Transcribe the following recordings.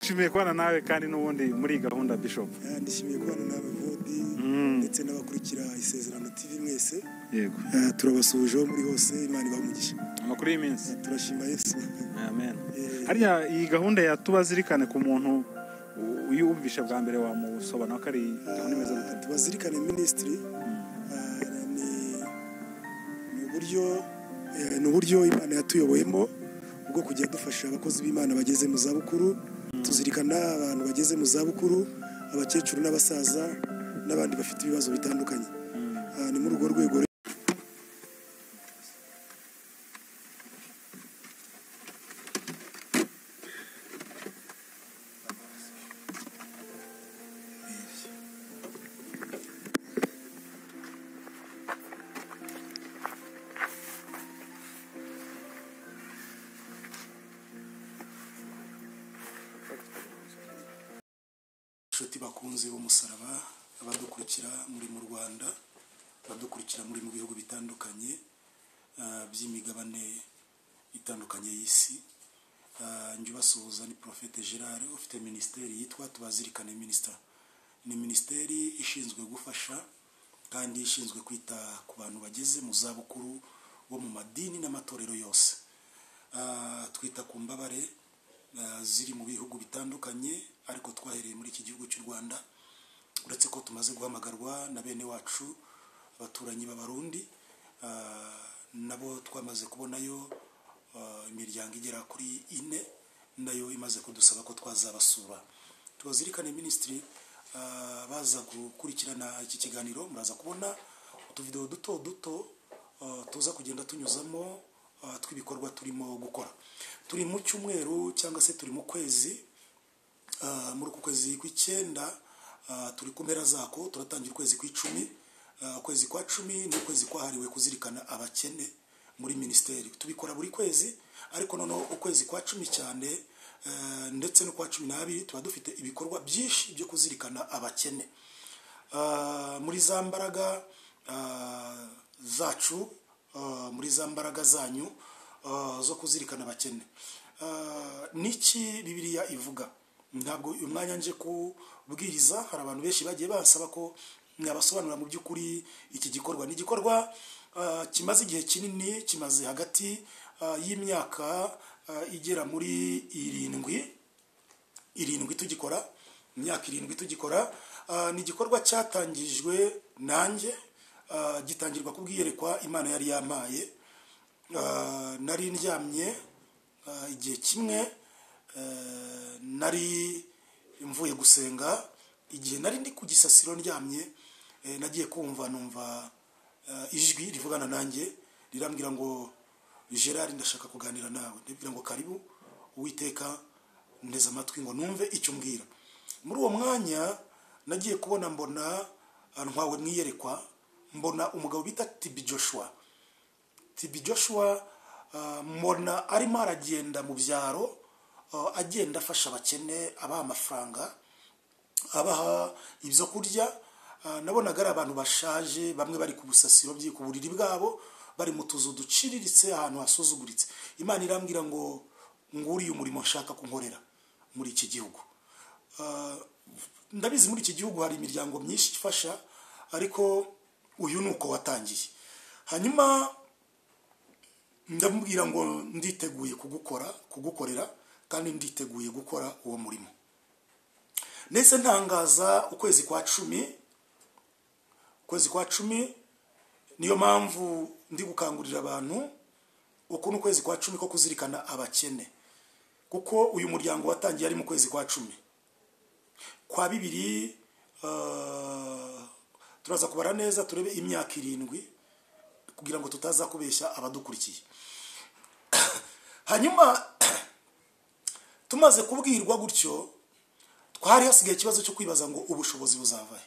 nshimiye kubana nawe kandi n'ubundi muri gahunda Bishop. Ndishimiye kubana nawe Vodi ndetse n'abakurikira Isezerano TV mwese. Yego. Turabasuhujeho muri hose, Imana ibamugisha. Amakuru y'iminsi. Turashima Yesu. Amen. Hariya iyi gahunda yatubazirikane ku muntu uyumvisha bwa mbere wamusobanura ko ari gahunda imeze gute? Tubazirikane ministry ni uburyo Imana yatuyoboyemo ubwo kujya dufasha abakozi b'Imana bageze mu zabukuru, tuzirikana abantu bageze mu zabukuru, abakecuru n'abasaza n'abandi bafite ibibazo bitandukanye. Ni muri urwo rwego inshuti bakunze b'umusaraba, abadukurikira muri mu Rwanda, abadukurikira muri mu bihugu bitandukanye by'imigabane itandukanye y'isi. Njye basuhuza ni Prophète Gerard ufite ministeri yitwa Tubazirikane Minister. Ni ministeri ishinzwe gufasha kandi ishinzwe kwita ku bantu bageze mu zabukuru bo mu madini n'amatorero yose. Twita ku mbabare ziri mu bihugu bitandukanye, ariko twahereye muri iki gihugu cy'u Rwanda, uretse ko tumaze guhamagarwa na bene wacu abaturanyi b'Abarundi, nabo twamaze kubonayo imiryango igera kuri 4 nayo imaze kudusaba ko twazabasura. Tubazirikane ministry baza gukurikirana iki kiganiro, muraza kubona utuvideo duto tuza kugenda tunyuzamo twibikorwa turimo gukora. Turi mu cyumweru cyangwa se turi mu kwezi, muri uku kwezi kw'icyenda, turi ku mpera zako, turatangira ukwezi kw'icumi. Ukwezi kwa 10 ni ukwezi kwahariwe kuzirikana abakene muri ministeri. Tubikora buri kwezi, ariko noneho ukwezi kwa 10 cyane ndetse no kwa 12 tuba dufite ibikorwa byinshi byo kuzirikana abakene. Muri za mbaraga zacu, muri za mbaraga zanyu zo kuzirikana abakene. Niki Bibiliya ivuga? Ntabwo uyu mwanya nje kubwiriza, hari abantu benshi bagiye basaba ko nabasobanura mu by'ukuri iki gikorwa. Ni igikorwa kimaze igihe kinini, kimaze hagati y'imyaka igera muri 7 tugikora, imyaka 7 tugikora. Ni igikorwa cyatangijwe nanjye, gitangirwa kubwiyerekwa Imana yari yampaye. Nari ndyamye igihe kimwe, nari mvuye gusenga, igihe nari ndi ku gisasiro ndyamye, nagiye numva ijwi rivugana nanjye rirambwira ngo Gerard, ndashaka kuganira nawe. Ndabwira ngo karibu, Uwiteka nteze amatwi ngo numve icyo mbwira. Muri uwo mwanya nagiye kubona mbona ntwawe mwiyerekwa, mbona umugabo bita TB Joshua. TB Joshua mbona arimo aragenda mu byaro, agenda afasha abakene, abaha amafaranga, abaha ibyo kurya. Nabonaga ari abantu bashaje, bamwe bari ku busasiro ku buriri bwabo, bari mu tuzu duciriritse ahantu hasuzuguritse. Imana irambwira ngo nguriye umurimo nshaka kunkorera muri iki gihugu. Ndabizi muri iki gihugu hari imiryango myinshi ifasha, ariko uyu nuko watangiye. Hanyuma ndamubwira ngo nditeguye kugukorera kandi nditeguye gukora uwo murimo. Nese ntangaza ukwezi kwa 10. Ukwezi kwa 10 niyo mpamvu ndi gukangurira abantu uko n'ukwezi kwa 10 ko kuzirikana abakene, kuko uyu muryango watangiye ari mu kwezi kwa 10. Kwa 2 turaza kubara neza turebe imyaka 7 kugira ngo tutaza kubeshya abadukurikiye. Hanyuma tumaze kubwirwa gutyo, twari hasigaye ikibazo cyo kwibaza ngo ubushobozi buzavahe.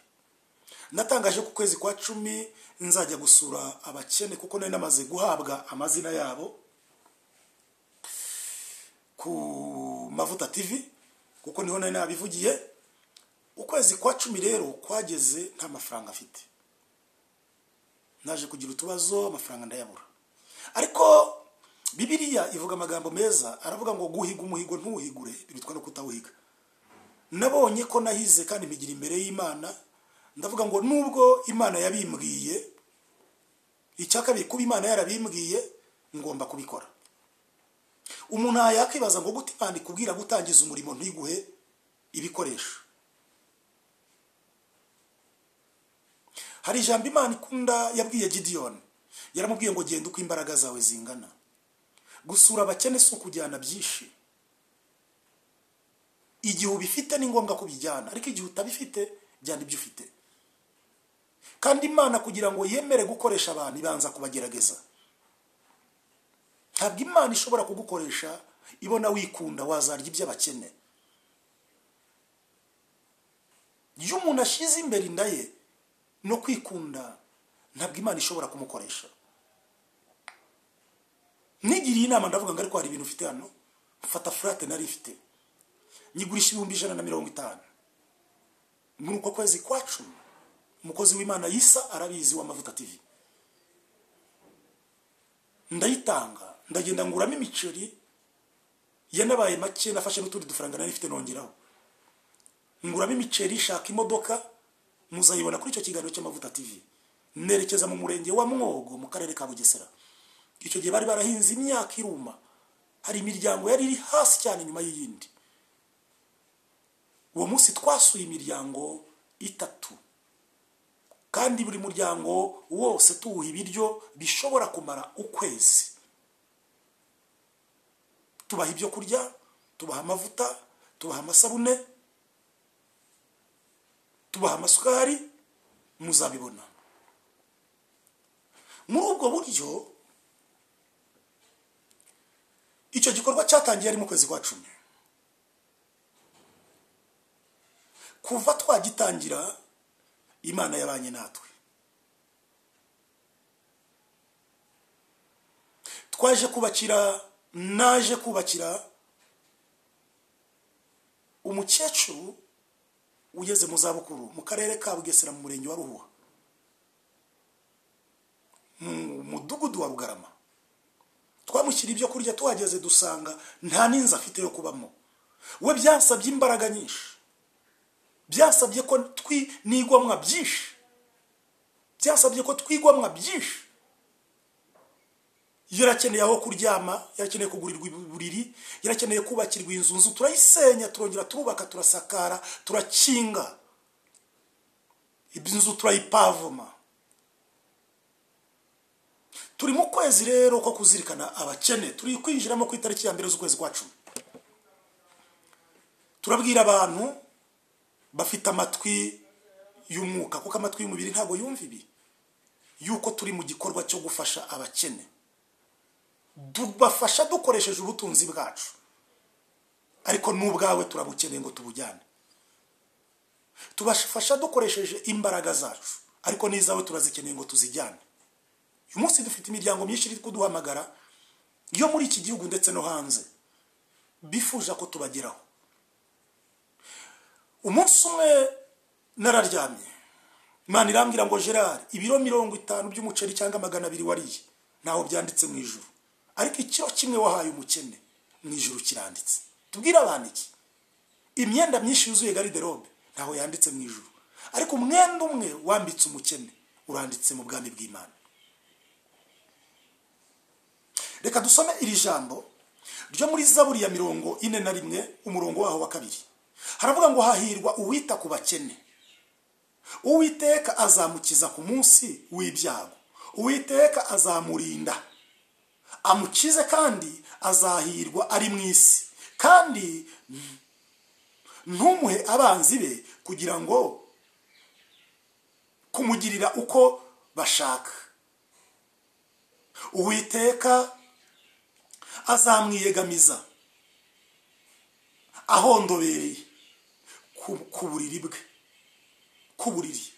Natangaje ku kwezi kwa 10 nzajya gusura abakene, kuko nari namaze guhabwa amazina yabo ku Mavuta TV, kuko niho nari nabivugiye. Ukwezi kwa 10 rero kwageze nta mafaranga afite, naje kugira utubazo, amafaranga ndayabura. Ariko Bibiliya ivuga amagambo meza, aravuga ngo guhiga umuhigo ntuhigure, bitwa no kutawuhiga. nabonye ko nahize kandi mpigira imbere y'Imana. Ndavuga ngo nubwo Imana yabimbwiye, icyakabiri kuba Imana yarabimbwiye ngomba kubikora. Umuntu yakibaza ngo gute Imana ikubwira gutangiza umurimo ntiguhe ibikoresho. Hari ijambo Imana ikunda yabwiye Gideon, yaramubwiye ngo genda uko imbaraga zawe zingana. Gusura abakene si ukujyana byinshi. Igihe ubifite ni ngombwa kubijyana, ariko igihe utabifite jyana ibyo ufite. Kandi Imana kugira ngo yemere gukoresha abantu ibanza kubagerageza. Ntabwo Imana ishobora kugukoresha ibona wikunda wazarya iby'abakene. Iyo umuntu ashize imbere inda ye no kwikunda, ntabwo Imana ishobora kumukoresha. Nigiriye inama ndavuga ngo ariko hari ibintu ufite hano, mfata furate nari ifite, nyigurisha 150. Muri uko kwezi kwa 10 umukozi w'Imana Yisa arabizi w'Amavuta TV, ndayitanga, ndagenda nguramo imiceri yanabaye make, nafashe n'utundi dufaranga nari ifite nongeraho, nguramo imiceri, shaka imodoka, muzayibona kuri icyo kiganiro cy'Amavuta TV. Nerekeza mu murenge wa Mwogo mu karere ka Bugesera. Icyo gihe bari barahinze imyaka iruma, hari imiryango yari iri hasi cyane nyuma y'iyindi. Uwo munsi twasuye imiryango 3, kandi buri muryango wose tuwuha ibiryo bishobora kumara ukwezi. Tubaha ibyo kurya, tubaha amavuta, tubaha amasabune, tubaha amasukari, muzabibona. Muri ubwo buryo icyo gikorwa cyatangiye ari mu kwezi kwa 10. Kuva twagitangira Imana yabanye natwe. Naje kubakira umukecuru ugeze mu zabukuru mu karere ka Bugesera mu murenge wa Ruhuha, mu mudugudu wa Rugarama. Twamushyira ibyo kurya, tuhageze dusanga nta n'inzu afite yo kubamo. We byansabye imbaraga nyinshi, byasabye ko twigomwa byinshi. Yarakeneye aho kuryama, yarakeneye kugurirwa iburiri, yarakeneye kubakirwa inzu. Turayisenya, turongera turubaka, turasakara, turakinga inzu, turayipavoma. Turi mu kwezi rero ko kuzirikana abakene, turi kwinjiramo ku itariki ya 1 z'ukwezi kwa 10. Turabwira abantu bafite amatwi y'umwuka, kuko amatwi y'umubiri ntago yumva ibi, yuko turi mu gikorwa cyo gufasha abakene. Dubafasha dukoresheje ubutunzi bwacu, ariko n'ubwawe turabukeneye ngo tubujyane. Tubafasha dukoresheje imbaraga zacu, ariko n'izawe turazikeneye ngo tuzijyane. Uyu munsi dufite imiryango myinshi iri kuduhamagara yo muri iki gihugu ndetse no hanze, bifuza ko tubageraho. Umunsi umwe nararyamye, Imana irambwira ngo Gerard, ibiro 50 by'umuceri cyangwa 200 wariye ntaho byanditse mu ijuru, ariko ikiro kimwe wahaye umukene mu ijuru kiranditse. Tubwira abantu iki? Imyenda myinshi yuzuye garderobe ntaho yanditse mu ijuru, ariko umwenda umwe wambitse umukene uranditse mu bwami bw'Imana. Reka dusome iri jambo ryo muri Zaburi ya 41 umurongo waho wa 2. Haravuga ngo hahirwa uwita ku bakene, Uwiteka azamukiza ku munsi w'ibyago, Uwiteka azamurinda, amukize kandi azahirwa ari mu isi, kandi ntumuhe abanzi be kugira ngo kumugirira uko bashaka. Uwiteka azamwiyegamiza ahondobereye ku buriri bwe, ku buriri.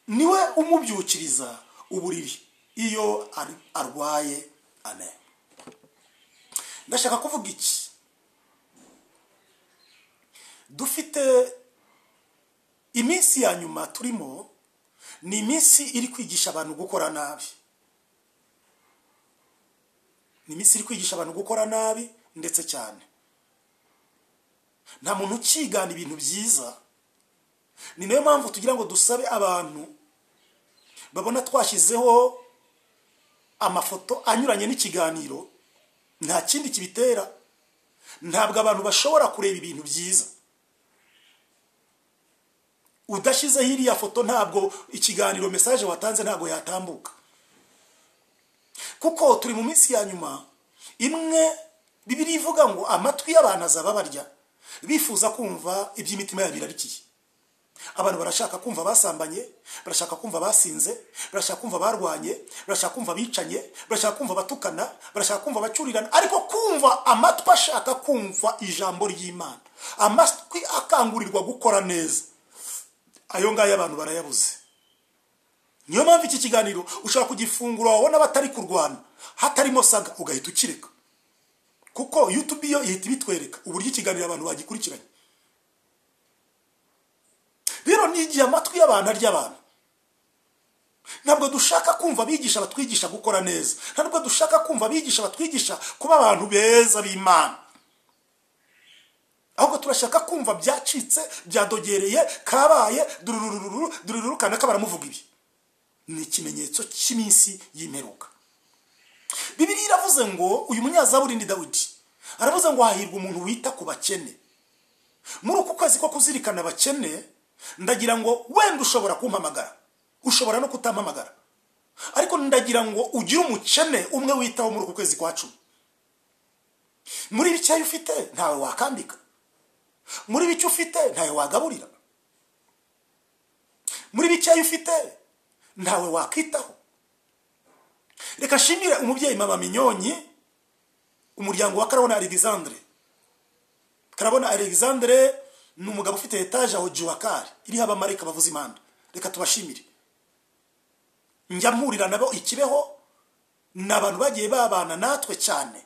Niwe umubyukiriza uburiri iyo arwaye. Amen. Ndashaka kuvuga iki? Dufite iminsi ya nyuma turimo, ni iminsi iri kwigisha abantu gukora nabi. Ni iminsi iri kwigisha abantu gukora nabi ndetse cyane. nta muntu ukigana ibintu byiza. Ni nayo mpamvu tugira ngo dusabe abantu babona twashyizeho amafoto anyuranye n'ikiganiro, nta kindi kibitera. Ntabwo abantu bashobora kureba ibintu byiza. Udashyize hiriya foto ntabwo ikiganiro message watanze ntabwo yatambuka. Kuko turi mu minsi ya nyuma, imwe Bibiliya ivuga ngo amatwi y'abantu azaba barya bifuza kumva iby'imitima yabo irarikiye. Abantu barashaka kumva basambanye, barashaka kumva basinze, barashaka kumva barwanye, barashaka kumva bicanye, barashaka kumva batukana, barashaka kumva bacurirana, ariko kumva amatwi ashaka kumva ijambo ry'Imana, amatwi akangurirwa gukora neza, ayo ngayo abantu barayabuze. Niyo mpamvu iki kiganiro ushaka kugifungura wabona batari kurwana, hatarimo saga ugahita ukireka, kuko YouTube yo ihita bitwereka uburyo ikiganiro abantu bagikurikiranye. Rero nigiye amatwi y'abantu ary'abantu. Ntabwo dushaka kumva bigisha batwigisha gukora neza, ntabwo dushaka kumva bigisha batwigisha kuba abantu beza b'Imana, ahubwo turashaka kumva byacitse, byadogereye, kabaye durururu kanaka baramuvuga ibi. Ni ikimenyetso cy'iminsi y'imperuka. Bibiliya iravuze ngo uyu munyazaburi ni Dawidi, aravuze ngo hahirwa umuntu wita ku bakene. Muri uku kwezi ko kuzirikana abakene, ndagira ngo wenda ushobora kumpamagara, ushobora no kutampamagara, ariko ndagira ngo ugire umukene umwe witaho muri uku kwezi kwa 10. Muri bicyayo ufite ntawe wakambika, muri bicyo ufite ntawe wagaburira, muri bicyayo ufite ntawe wakitaho. Reka shimire umubyeyi Mama Minyonyi, umuryango wa Karabona Alexandre. Karabona Alexandre ni umugabo ufite etage aho Juwakari iri abamarayika bavuza imana. Reka tubashimire. Njya mpurira nabo Ikibeho, n'abantu bagiye babana natwe cyane,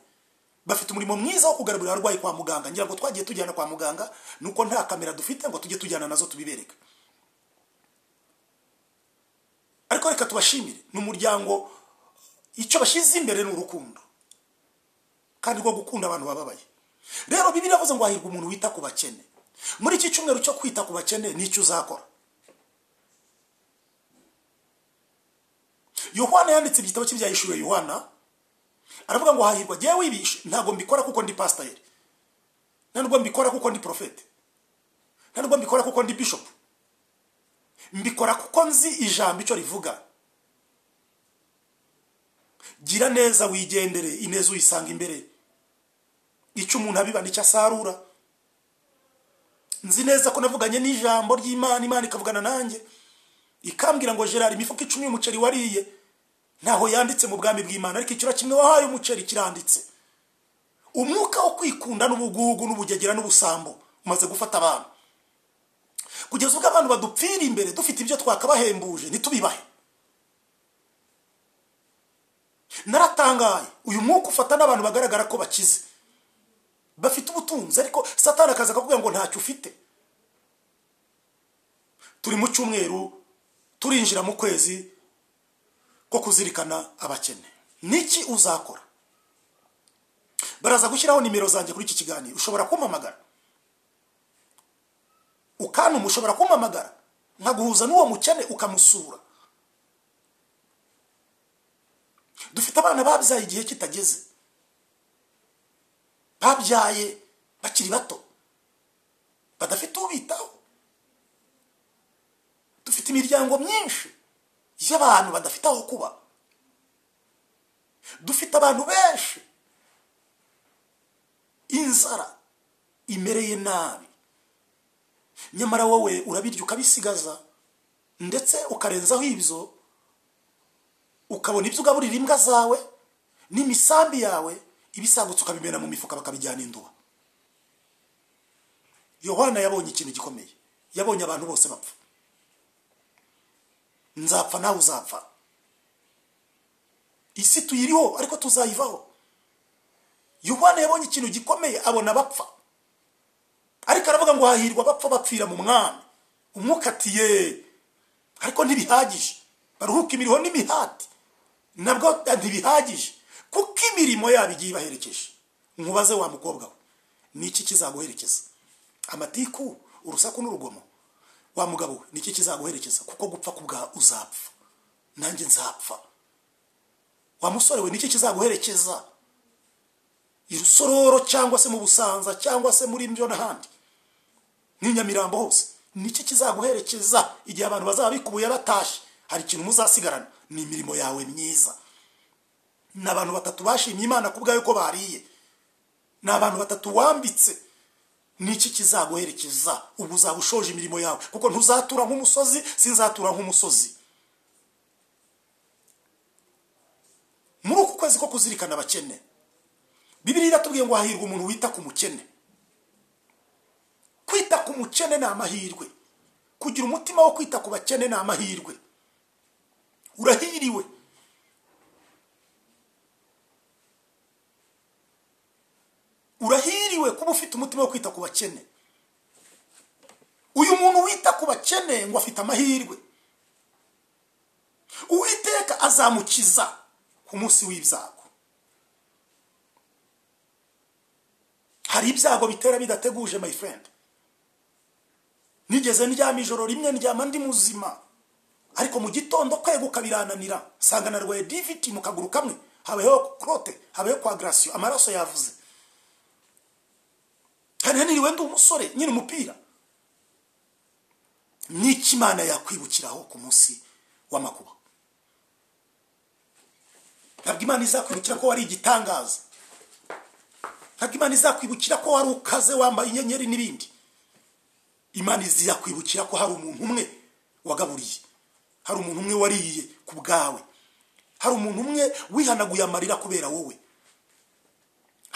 bafite umurimo mwiza wo kugarurira abarwayi kwa muganga. Ngira ngo twagiye tujyana kwa muganga nuko nta kamera dufite ngo tujye tujyana nazo tubibereka, ariko reka tubashimire. Ni umuryango icyo bashyize imbere n'urukundo, kandi rwo gukunda abantu bababaye. Rero Bibiliya iravuze ngo hahirwa umuntu wita ku bakene. Muri iki cyumweru cyo kwita ku bakene nicyo uzakora. Yohana yanditse igitabo cy'ibyahishuwe Yohana, aravuga ngo hahirwa jewe wibishe, ntago mbikora kuko ndi pastor, ntabwo mbikora kuko ndi prophet, ntabwo mbikora kuko ndi bishop, mbikora kuko nzi ijambo icyo rivuga. Gira neza wigendere, ineza uyisanga imbere. Icyo umuntu abiba nicyo asarura. Nzi neza ko navuganye n'ijambo ry'Imana, Imana ikavugana nanjye ikambwira ngo Gerard, imifuka 10 y'umuceri wariye ntaho yanditse mu bwami bw'Imana, ariko ikiro kimwe wahaye umuceri kiranditse. Umwuka wo kwikunda n'ubugugu n'ubugegera n'ubusambo umaze gufata abantu, kugeza ubwo abantu badupfira imbere dufite ibyo twakabahembuje ntitubibahe. Naratangaye, uyu mwuka ufata n'abantu bagaragara ko bakize, bafite ubutunzi, ariko Satani akaza akakubwira ngo ntacyo ufite. Turi mu cyumweru, turinjira mu kwezi ko kuzirikana abakene. Niki uzakora? Baraza gushyiraho nimero zanjye kuri iki kiganiro, ushobora kumpamagara, ukanuma, ushobora kumpamagara nkaguhuza n'uwo mukene ukamusura. Dufite abana babyaye igihe kitageze, babyaye bakiri bato, badafite ubitaho. Dufite imiryango myinshi y'abantu badafite aho kuba. Dufite abantu benshi inzara imereye nabi, nyamara wowe urabirya ukabisigaza, ndetse ukarenzaho ibyo, ukabona ibyo ugaburira imbwa zawe n'imisambi yawe, ibisagutse ukabimena mu mifuka bakabijyana induba. Yohana yabonye ikintu gikomeye, yabonye abantu bose bapfa. Nzapfa nawe uzapfa, isi tuyiriho ariko tuzayivaho. Yohana yabonye ikintu gikomeye, abona bapfa, ariko aravuga ngo hahirwa bapfa bapfira mu mwami. Umwuka atiye, ariko ntibihagije, baruhuka imiriho n'imihati nabwo ntibihagije, kuko imirimo yabo igiye ibaherekeje. Nkubaze wa mukobwa we, niki kizaguherekeza? amatiku urusaku n'urugomo wa mugabo we niki kizaguherekeza kuko gupfa kubwa uzapfa nanjye nzapfa wa musore we niki kizaguherekeza irusororo cyangwa se mu Busanza cyangwa se muri Mbyo n'ahandi n'Inyamirambo hose niki kizaguherekeza igihe abantu bazabikubuye batashe hari ikintu muzasigarana ni imirimo yawe myiza n'abantu batatu bashimye Imana kubgayo ko bariye n'abantu batatu wambitse niki kizaguherekeza ubu uzabushoje imirimo yawe kuko ntuzatura nk'umusozi sinzatura nk'umusozi muri uku kwezi ko kuzirikana abakene Bibiliya iratubwiye ngo hahirwa umuntu wita ku mukene kwita ku mukene ni amahirwe kugira umutima wo kwita ku bakene ni amahirwe urahiriwe urahiriwe kuba ufite umutima wo kwita ku bakene uyu muntu wita ku bakene ngo afite amahirwe Uwiteka azamukiza ku munsi w'ibyago hari ibyago bitera bidateguje my friend nigeze ndyama ijoro rimwe ndyama ndi muzima ariko mu gitondo kweguka birananira sanga narwaye diviti mu kaguru kamwe habeho crote habeho coagulation amaraso yavuze kananiriwe ndi umusore nyine umupira niki Imana yakwibukiraho ku munsi w'amakuba ntabwo Imana izakwibukira ko wari igitangaza ntabwo Imana izakwibukira ko wari ukaze wambaye inyenyeri n'ibindi Imana izakwibukira ko hari umuntu umwe wagaburiye hari umuntu umwe wariye ku bwawe hari umuntu umwe wihanaguye amarira kubera wowe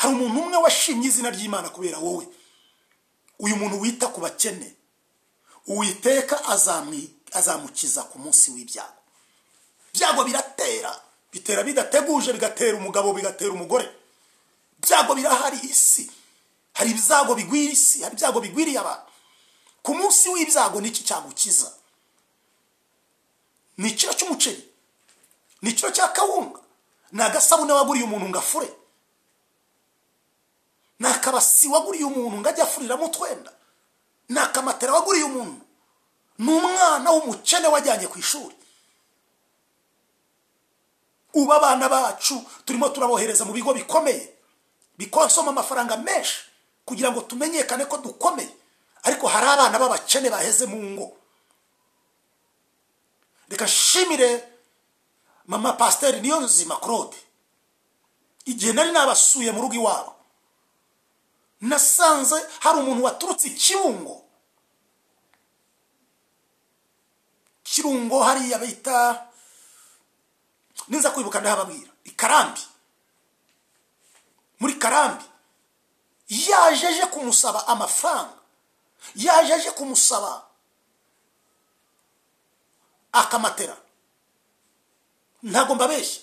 hari umuntu umwe washimye izina ry'Imana kubera wowe uyu muntu wita ku bakene Uwiteka azamukiza ku munsi w'ibyago byago bitera bidateguje bigatera umugabo bigatera umugore byago birahari isi hari ibyago bigwira isi hari ibyago bigwiriye abantu ku munsi w'ibyago niki cyagukiza ni ikiro cy'umuceri ni ikiro cya kawunga ni agasabune waguriye umuntu ngafure ni akabasi waguriye umuntu ngajya afuriramo utwenda ni akamatera waguriye umuntu ni umwana w'umukene wajyanye ku ishuri uba abana bacu turimo turabohereza mu bigo bikomeye bikonsoma amafaranga menshi kugira ngo tumenyekane ko dukomeye ariko hari abana b'abakene baheze mu ngo reka shimire mama Pasteur Niyonzima Claude igihe nari nabasuye mu rugo iwabo nasanze hari umuntu waturutse Kirungo hariya bita ninza kwibuka ndahababwira Ikarambi muri Karambi yajeje kumusaba amafaranga yajeje kumusaba akamatera ntago mbabeshye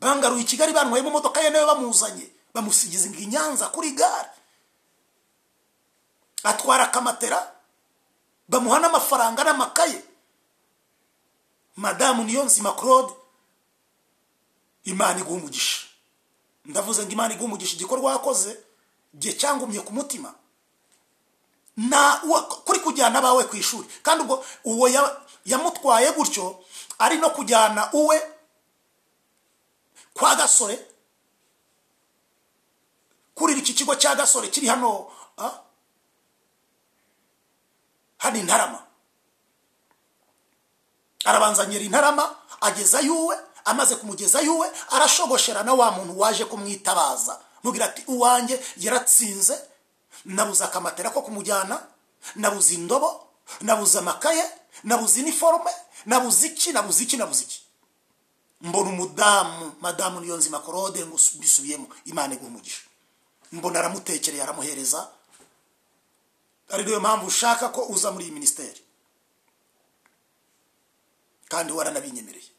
bangaruye i Kigali banwaye mu modoka ye nayo bamuzanye bamusigiza i Nyanza kuri gare atwara akamatera bamuha n'amafaranga n'amakaye Madamu Niyonzima Claude Imana iguha umugisha ndavuze ngo Imana iguha umugisha igikorwa wakoze gihe cyangumye ku mutima na kuri kujyana abawe ku ishuri kandi ubwo uwo yamutwaye gutyo ari no kujyana uwe kwa Gasore kuri iki kigo cya Gasore kiri hano hani Ntarama arabanza Nyeri Ntarama ageza yuwe amaze kumugeza yuwe arashogoshera na wa muntu waje kumwitabaza mugira ati uwanjye yaratsinze nabuza akamatera ko kumujyana nabuza indobo nabuza amakaye nabuza uniforme nabuza iki mbona Madamu Niyonzima Claude ngo bisubiyemo Imana iguha umugisha mbona aramutekereye aramuhereza ari yo mpamvu ushaka ko uza muri iyi ministeri kandi waranabinyemereye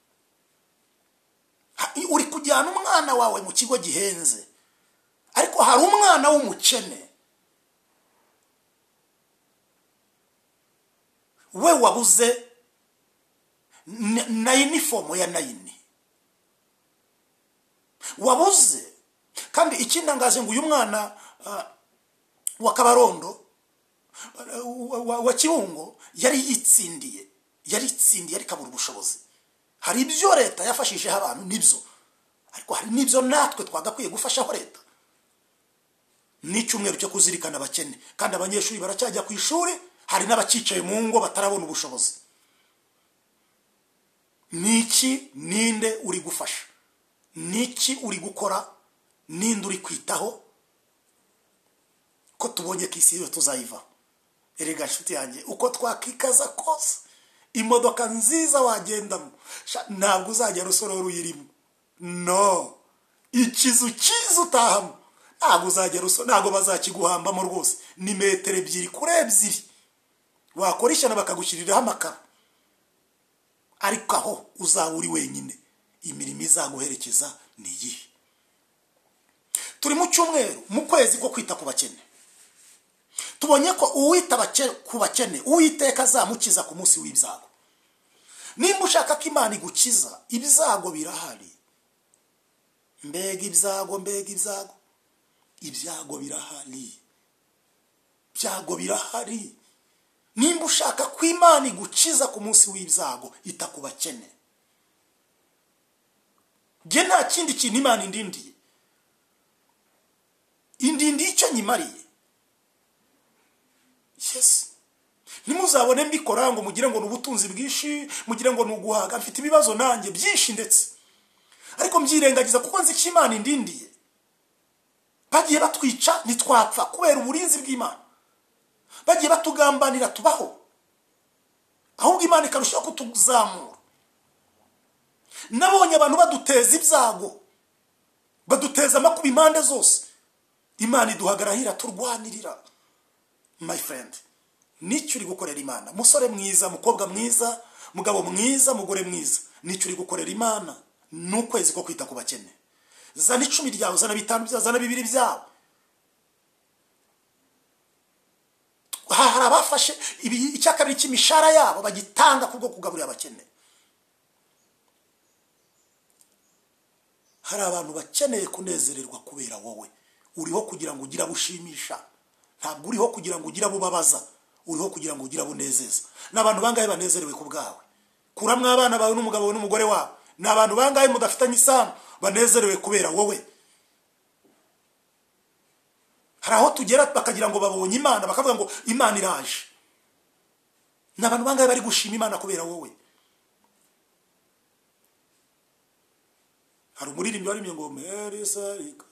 uri kujyana umwana wawe mu kigo gihenze ariko hari umwana w'umukene we wabuze na uniform ya 9 wabuze kandi ikindangaje ngo uyu mwana wa Kabarondo wa Kibungo yari yitsindiye arikabura ubushobozi. Hari ibyo leta yafashisheho abantu nibyo, ariko hari n'ibyo natwe twagakwiye gufashaho leta. Ni icyumweru cyo kuzirikana abakene, kandi abanyeshuri baracyajya ku ishuri, hari n'abacicaye mu ngo batarabona ubushobozi. Niki ninde uri gufasha? Niki uri gukora? Ninde uri kwitaho? Ko tubonye ko isi yo tuzayiva. Erega nshuti yanjye, uko twakikaza kose, imodoka nziza wagendamo ntabwo uzajya rusororo uyirimo. No, ikizu cyiza utahamo ntabwo uzajya ntabwo bazakiguhambamo rwose. Ni metero 2 kuri 2 wakora ishyano bakagushyiriraho amakara. Ariko aho uzaba uri wenyine, imirimo izaguherekeza ni iyihe? Turi mu cyumweru, mu kwezi ko kwita ku bakene. Tubonye ko uwita ku bakene Uwiteka azamukiza ku munsi w'ibyago. Nimba ushaka ko Imana igukiza, ibyago birahari. Mbega ibyago, ibyago birahari. Ibyago birahari. Nimba ushaka ko Imana igukiza ku munsi w'ibyago, ita ku bakene. Nge nta kindi kintu Imana indindiye. Indindiye icyo nyimariye. Yes. Nimuzabone mbikora ngo mugire ngo n'ubutunzi bwishi, mugire ngo n'uguhaga. Mfite ibibazo nanjye byinshi ndetse, ariko mbyirengagiza kuko nzi ko Imana indindiye. Bagiye batwica nitwapfa kubera uburinzi bw'Imana. Bagiye batugambanira tubaho, ahubwo Imana ikarushaho kutuzamura. Nabonye abantu baduteza ibyago, baduteza amakuba impande zose. Imana iduhagararira turwanirira. My friend, nicyo uri gukorera Imana. Musore mwiza, mukobwa mwiza, mugabo mwiza, mugore mwiza, nicyo uri gukorera Imana. N'ukwezi ko kwita ku bakene. Zana 10 ryawe, zana 5 byawe, zana 2 byawe. Hari abafashe icyakabiri cy'imishara yabo bagitanga kubwo kugaburira abakene. Hari abantu bakeneye kunezererwa kubera wowe. Uriho kugira ngo ugira bushimisha, ntabwo uriho kugira ngo ugira bubabaza, uriho kugira ngo ugira bunezeza. N'abantu bangahe banezerewe ku bwawe? Kuramwa abana bawe n'umugabo n'umugore wawe. N'abantu bangahe mudafitanye isano banezerewe kubera wowe? Hari aho tugera bakagira ngo babonye Imana, bakavuga ngo Imana iraje. N'abantu bangahe bari gushima Imana kubera wowe? Hari umuririmbyi warimye ngo Merisarika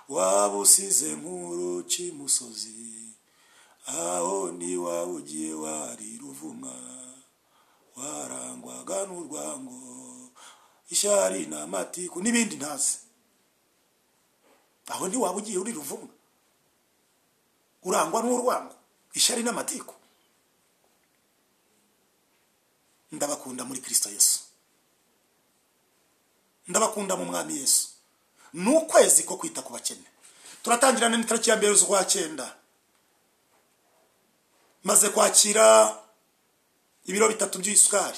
wabusize nk'uruci musozi, aho ni wawugiye wari ruvuma, warangwaga n'urwango, ishyari n'amatiku n'ibindi ntazi. Aho ni wawugiye uri ruvuma, urangwa n'urwango, ishyari n'amatiku. Ndabakunda muri Kristo Yesu, ndabakunda mu Mwami Yesu. N'ukwezi ko kwita ku bakene. Turatangirana n'itariki ya 2 z'ukwa 9. Maze kwakira ibiro 3 by'isukari.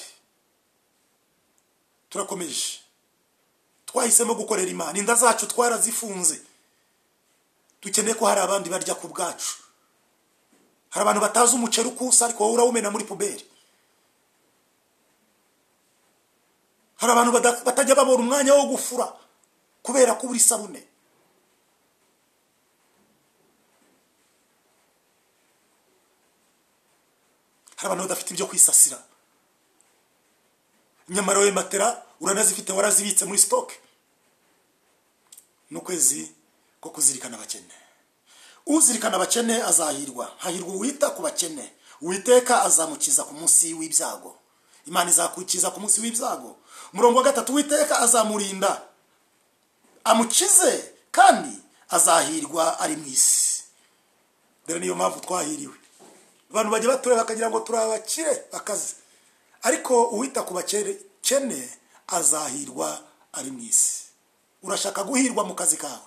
Turakomeje. Twahisemo gukorera Imana. Inda zacu twarazifunze. Dukeneye ko hari abandi barya ku bwacu. Hari abantu batazi umuceri ukusa ariko wowe urawumena muri puberi. Hari abantu batajya babona umwanya wo gufura kubera ko buri sabune. Hari abantu badafite ibyo kwisasira. Nyamara we matera uranazifite, warazibitse muri stock. N'ukwezi ko kuzirikana abakene. Uzirikana abakene azahirwa. Hahirwa uwita ku bakene. Uwiteka azamukiza ku munsi w'ibyago. Imana izakukiza ku munsi w'ibyago. Murongo wa 3, Uwiteka azamurinda, amukize, kandi azahirwa ari mu isi. Dore niyo mpamvu twahiriwe. Abantu bajye batureba bakagira ngo turabakire bakaze, ariko uwita ku bakene azahirwa ari mu isi. Urashaka guhirwa mu kazi kawe,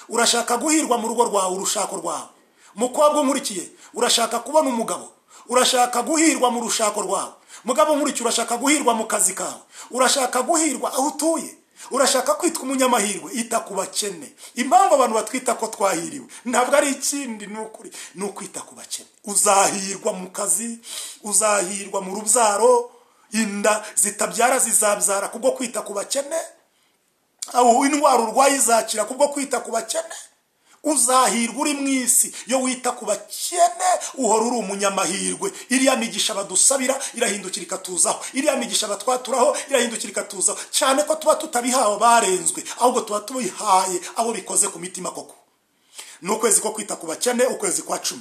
urashaka guhirwa mu rugo rwawe, urushako rwawe. Mukobwa nkurikiye, urashaka kubona umugabo, urashaka guhirwa mu rushako rwawe. Mugabo nkurikiye, urashaka guhirwa mu kazi kawe, urashaka guhirwa aho utuye. urashaka kwitwa umunyamahirwe, ita ku bakene. Impamvu abantu batwita ko twahiriwe ntabwo ari ikindi, n'ukuri ni ukwita ku bakene. Uzahirwa mu kazi, uzahirwa mu rubyaro, inda zitabyara zizabyara kubwo kwita ku bakene, aho indwara urwaye izakira kubwo kwita ku bakene. Uzahirwa uri mu isi yo wita ku bakene, uhora uri umunyamahirwe. Iriya migisha badusabira irahindukira ikatuzaho, iriya migisha batwaturaho irahindukira ikatuzaho, cyane ko tuba tutabihawe barenzwe, ahubwo tuba tubihaye abo bikoze ku mitima koko. Ni ukwezi ko kwita ku bakene, ukwezi kwa 10.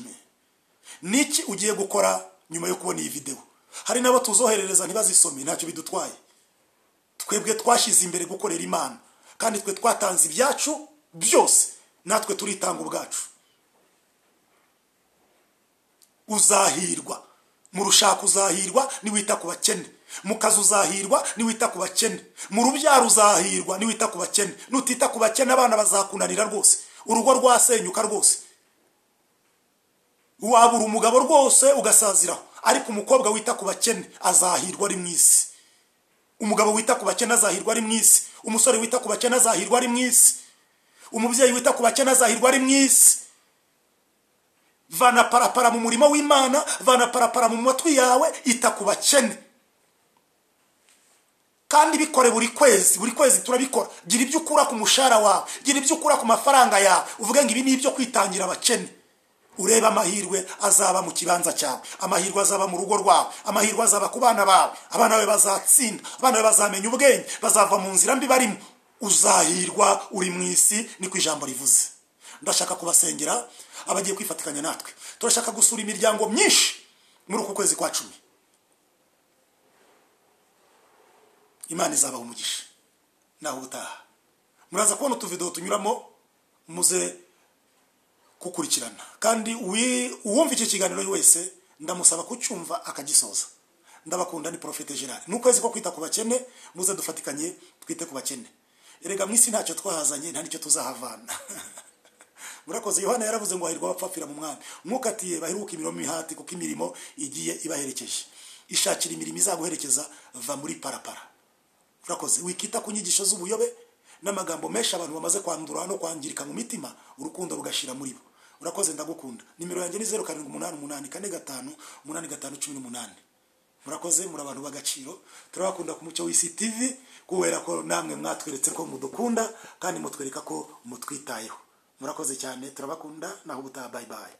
Niki ugiye gukora nyuma yo kubona iyi video? Hari nabo tuzoherereza ntibazisome, ntacyo bidutwaye. Twebwe twashize imbere gukorera Imana, kandi twe twatanze ibyacu byose, natwe turitanga ubwacu. Uzahirwa mu rushaka, uzahirwa ni wita ku bakene. Mu kazi uzahirwa ni wita ku bakene. Mu rubyaro uzahirwa ni wita ku bakene. Nutita ku bakene abana bazakunanira rwose, urugo rwasenyuka rwose, wabura umugabo rwose ugasaziraho. Ariko umukobwa wita ku bakene azahirwa ari mu isi, umugabo wita ku bakene azahirwa ari mu isi, umusore wita ku bakene azahirwa ari mu isi, umubyeyi wita ku bakene azahirwa ari mu isi. Vana parapara mu murimo w'Imana, vana parapara mu matwi yawe, ita ku bakene. Kandi bikore buri kwezi turabikora. Gira ibyo ukura ku mushahara wawe, gira ibyo ukura ku mafaranga yawe, uvuge ngo ibi ni ibyo kwitangira abakene. Ureba amahirwe azaba mu kibanza cyawe, amahirwe azaba mu rugo rwawe, amahirwe azaba ku bana bawe. Abana bawe bazatsinda, abana bawe bazamenya ubwenge, bazava mu nzira mbi barimo. Uzahirwa uri mu isi, niko ijambo rivuze. Ndashaka kubasengera abagiye kwifatikanya natwe. Turashaka gusura imiryango myinshi muri uku kwezi kwa 10. Imana izabaha umugisha. Naho utaha muraza kubona utuvideo tunyuramo, muze kukurikirana. Kandi uwumva iki kiganiro wese ndamusaba kucyumva akagisoza. Ndabakunda, ni Prophete Gerard. N'ukwezi ko kwita ku bakene, muze dufatikanye twite ku bakene. Erega mwisi ntacyo twahazanye, nta nicyo tuzahavana. Murakoze. Yohana yaravuze ngo hahirwa abapfapfira mu mwami. Mwukatiye baheruka imirimo mihati, kuko imirimo igiye ibaherekeje. Ishakira imirimo izaguherekeza, va muri parapara. Murakoze. Wikita ku nyigisho z'ubuyobe n'amagambo menshi abantu bamaze kwandura no kwangirika mu mitima, urukundo rugashira muri bo. Murakoze, ndagukunda. Nimero yanjye ni 0788458518. Murakoze, muri abantu bagaciro. Turabakunda ku Mucyo w'Isi TV, kubera ko namwe mwatweretse ko mudukunda kandi mutwereka ko mutwitayeho. Murakoze cyane, turabakunda. Naho ubutaha, bye bye.